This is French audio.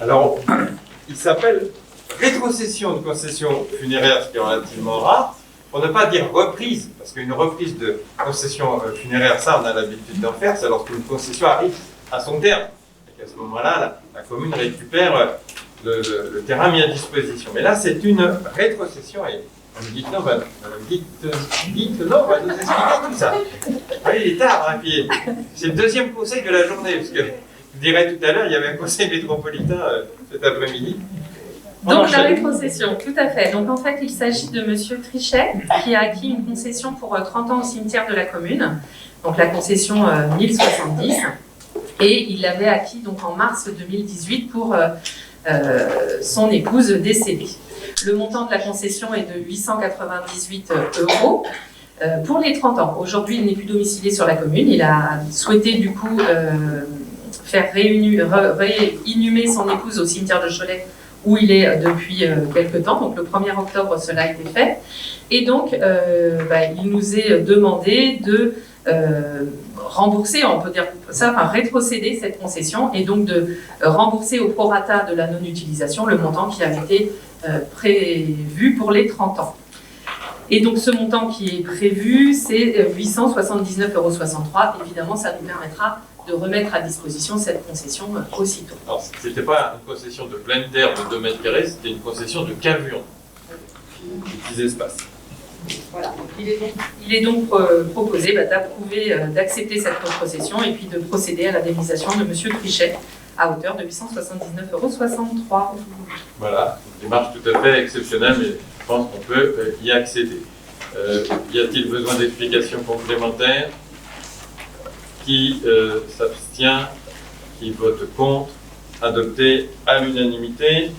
Alors, il s'appelle rétrocession de concession funéraire, ce qui est relativement rare, pour ne pas dire reprise, parce qu'une reprise de concession funéraire, ça on a l'habitude d'en faire, c'est lorsqu'une concession arrive à son terme. Et qu'à ce moment-là, la commune récupère le terrain mis à disposition. Mais là, c'est une rétrocession. Et on me dit non, madame, dites non, on va nous expliquer tout ça. Oui, il est tard, hein, puis c'est le deuxième conseil de la journée, parce que je dirais tout à l'heure, il y avait un conseil métropolitain cet après-midi. Donc la rétrocession, tout à fait. Donc en fait, il s'agit de Monsieur Trichet qui a acquis une concession pour 30 ans au cimetière de la commune, donc la concession 1070, et il l'avait acquis donc en mars 2018 pour son épouse décédée. Le montant de la concession est de 898 € pour les 30 ans. Aujourd'hui, il n'est plus domicilié sur la commune. Il a souhaité du coup faire réinhumer son épouse au cimetière de Cholet, où il est depuis quelques temps. Donc le 1er octobre, cela a été fait. Et donc, il nous est demandé de rembourser, on peut dire ça, enfin rétrocéder cette concession et donc de rembourser au prorata de la non-utilisation le montant qui avait été prévu pour les 30 ans. Et donc ce montant qui est prévu, c'est 879,63 €. Évidemment, ça nous permettra de remettre à disposition cette concession aussitôt. Alors, ce n'était pas une concession de pleine terre de 2 mètres carrés, c'était une concession de cavure, de petits espaces. Voilà. Il est donc proposé d'approuver, d'accepter cette concession et puis de procéder à l'indemnisation de M. Trichet à hauteur de 879,63 €. Voilà, une démarche tout à fait exceptionnelle, mais je pense qu'on peut y accéder. Y a-t-il besoin d'explications complémentaires? Qui s'abstient? Qui vote contre? Adopté à l'unanimité.